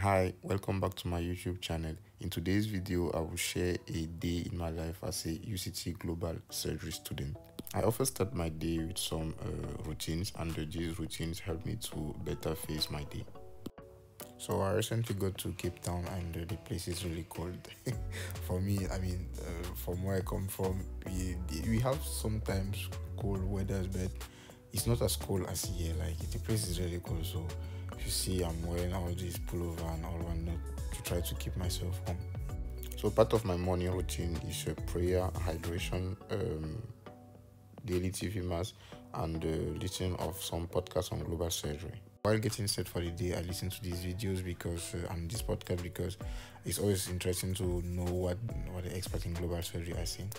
Hi, welcome back to my YouTube channel. In today's video, I will share a day in my life as a UCT global surgery student. I often start my day with some routines, and these routines help me to better face my day. So I recently got to Cape Town, and the place is really cold. For me, from where I come from, we have sometimes cold weathers, but it's not as cold as here. Like the place is really cold, so if you see, I'm wearing all these pullover and all whatnot to try to keep myself warm. So part of my morning routine is prayer, hydration, daily TV mass, and listening of some podcasts on global surgery. While getting set for the day, I listen to these videos because and this podcast because it's always interesting to know what the experts in global surgery are saying.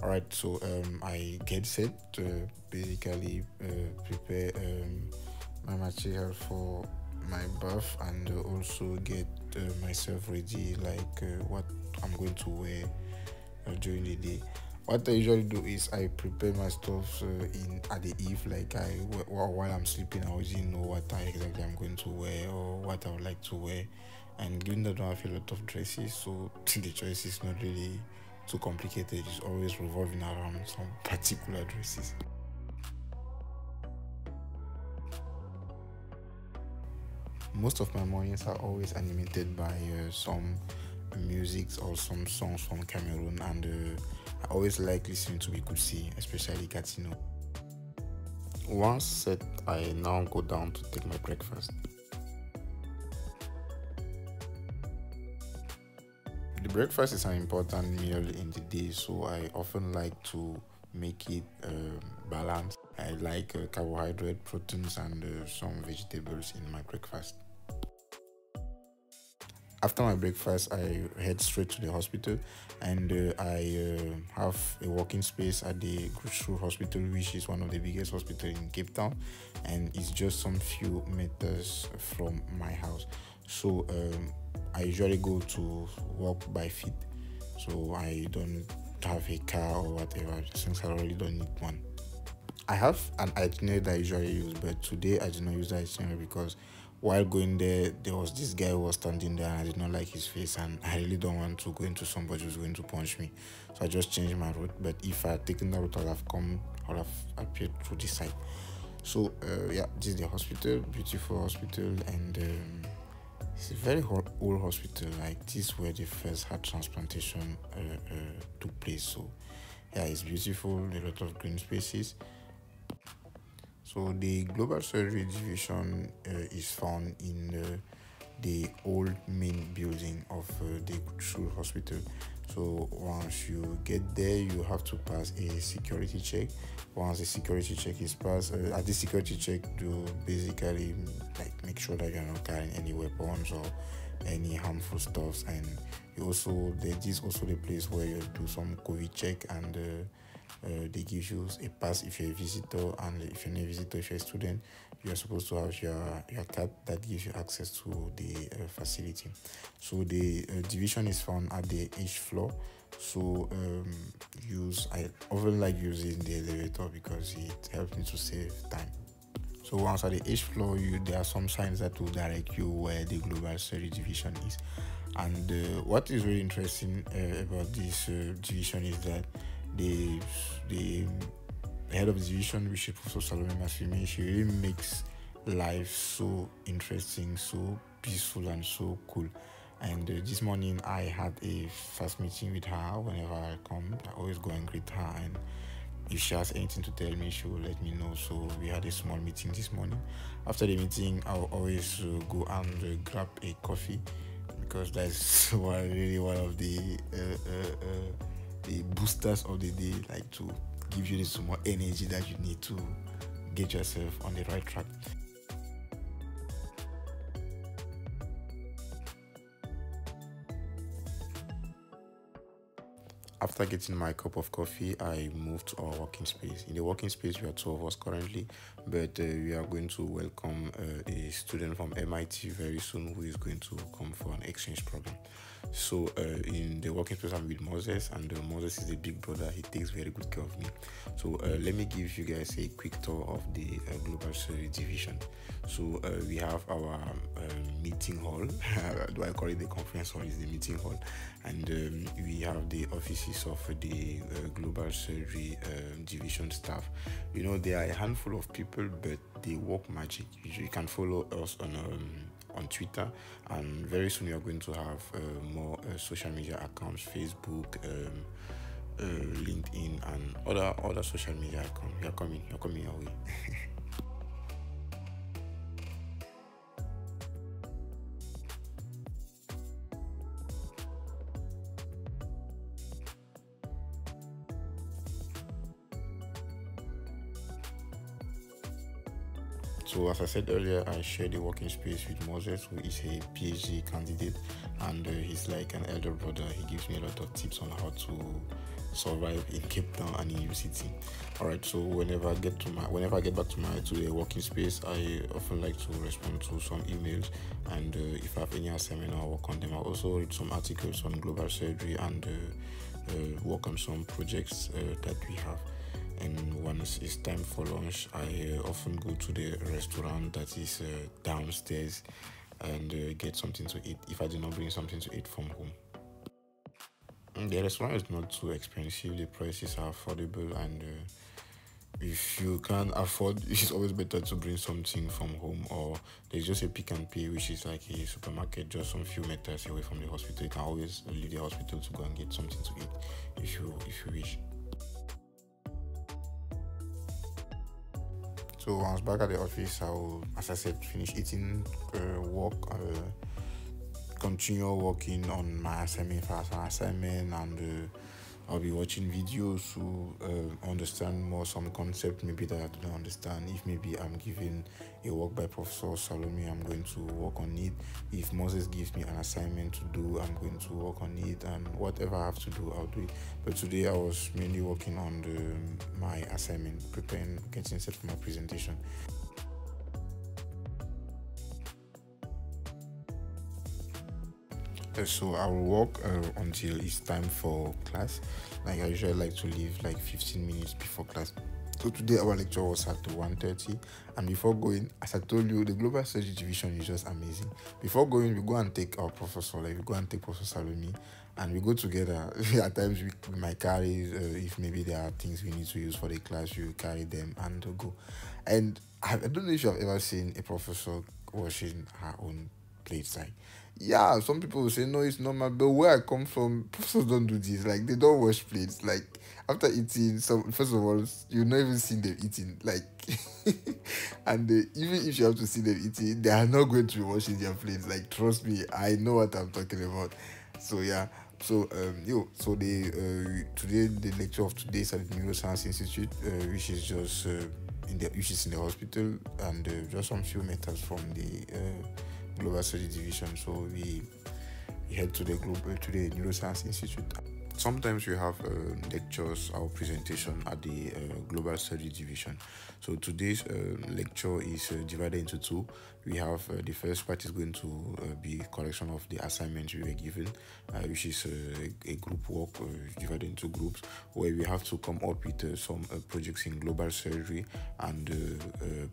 All right, so I get set to basically prepare my material for my bath and also get myself ready, like what I'm going to wear during the day. What I usually do is I prepare my stuff in at the eve, like while I'm sleeping, I already know what exactly I'm going to wear or what I would like to wear. And given that I don't have a lot of dresses, so the choice is not really too complicated. It's always revolving around some particular dresses. Most of my mornings are always animated by some music or some songs from Cameroon, and I always like listening to Bikusi, especially Katino. Once set, I now go down to take my breakfast. The breakfast is an important meal in the day, so I often like to make it balanced. I like carbohydrate, proteins, and some vegetables in my breakfast. After my breakfast, I head straight to the hospital, and I have a working space at the Crucial Hospital, which is one of the biggest hospitals in Cape Town, and it's just some few meters from my house. So I usually go to walk by feet, so I don't have a car or whatever, since I really don't need one. I have an itinerary that I usually use, but today I did not use the itinerary because while going there was this guy who was standing there and I did not like his face, and I really don't want to go into somebody who's going to punch me. So I just changed my route, but if I had taken the route, I would have appeared through this side. So yeah, this is the hospital, beautiful hospital, and it's a very old hospital. Like this where the first heart transplantation took place. So yeah, it's beautiful, a lot of green spaces. So the global surgery division is found in the old main building of the Crucial Hospital. So once you get there, you have to pass a security check. Once the security check is passed, at the security check, you basically like make sure that you're not carrying any weapons or any harmful stuffs. And this is also the place where you do some COVID check, and they give you a pass if you're a visitor, and if you're not a visitor, if you're a student, you're supposed to have your card that gives you access to the facility. So the division is found at the 8th floor. So I often like using the elevator because it helps me to save time. So once at the 8th floor, there are some signs that will direct you where the global surgery division is. And what is really interesting about this division is that the head of the division, which is Professor Salome Masfimi, she really makes life so interesting, so peaceful, and so cool. And this morning I had a first meeting with her. Whenever I come, I always go and greet her, and if she has anything to tell me, she will let me know. So we had a small meeting this morning. After the meeting, I'll always go and grab a coffee, because that's really one of the boosters of the day, like to give you some more energy that you need to get yourself on the right track. After getting my cup of coffee, I moved to our working space. In the working space, we are two of us currently, but we are going to welcome a student from MIT very soon who is going to come for an exchange program. So in the working space, I'm with Moses, and Moses is a big brother. He takes very good care of me. So let me give you guys a quick tour of the global studies division. So we have our meeting hall. Do I call it the conference hall? It's the meeting hall, and we have the offices of the global surgery division staff. You know, there are a handful of people, but they work magic. You can follow us on Twitter, and very soon we are going to have more social media accounts: Facebook, LinkedIn, and other social media accounts. You're coming your way. So as I said earlier, I share the working space with Moses, who is a PhD candidate, and he's like an elder brother. He gives me a lot of tips on how to survive in Cape Town and in UCT. All right. So whenever I get back to the working space, I often like to respond to some emails, and if I have any assignment, I'll work on them. I'll also read some articles on global surgery and work on some projects that we have. And once it's time for lunch, I often go to the restaurant that is downstairs and get something to eat if I do not bring something to eat from home. The restaurant is not too expensive, the prices are affordable, and if you can't afford, it's always better to bring something from home, or there's just a Pick and Pay, which is like a supermarket just some few meters away from the hospital. You can always leave the hospital to go and get something to eat if you wish. So I was back at the office. I will, as I said, finish eating, continue working on my assignment, and I'll be watching videos to understand more some concept maybe that I don't understand. If maybe I'm given a work by Professor Salome, I'm going to work on it. If Moses gives me an assignment to do, I'm going to work on it, and whatever I have to do, I'll do it. But today I was mainly working on my assignment, getting set for my presentation. So I will work until it's time for class. Like I usually like to leave like 15 minutes before class. So today our lecture was at 1:30, and before going, as I told you, the global surgery division is just amazing. Before going, we go and take our professor, like we go and take Professor Salome, and we go together. At times we might carry, if maybe there are things we need to use for the class, we will carry them and go. And I don't know if you have ever seen a professor washing her own plates. Like, yeah, some people will say no, it's normal, but where I come from, professors don't do this. Like, they don't wash plates. Like, after eating, first of all, you've not even seen them eating. Like, and even if you have to see them eating, they are not going to be washing their plates. Like, trust me, I know what I'm talking about. So yeah. So today the lecture of today is at the Neuroscience Institute, which is just in the hospital, and just some few meters from the global study division. So we head to the Neuroscience Institute. Sometimes we have lectures or presentation at the global study division. So today's lecture is divided into two. We have the first part is going to be correction of the assignments we were given, which is a group work divided into groups, where we have to come up with some projects in global surgery and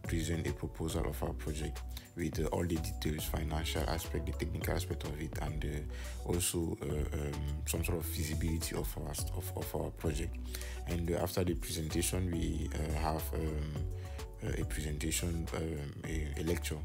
present a proposal of our project with all the details, financial aspect, the technical aspect of it, and also some sort of feasibility of our project. And after the presentation, we have a presentation, a lecture.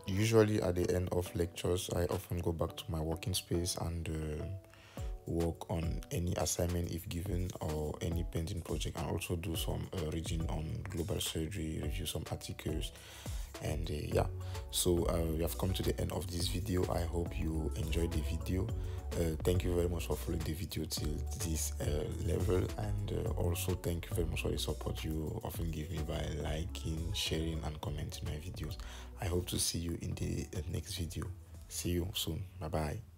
Usually at the end of lectures, I often go back to my working space and work on any assignment if given or any pending project, and also do some reading on global surgery, review some articles, and yeah. So we have come to the end of this video. I hope you enjoyed the video. Thank you very much for following the video till this level, and also thank you very much for the support you often give me by liking, sharing, and commenting my videos. I hope to see you in the next video. See you soon. Bye bye.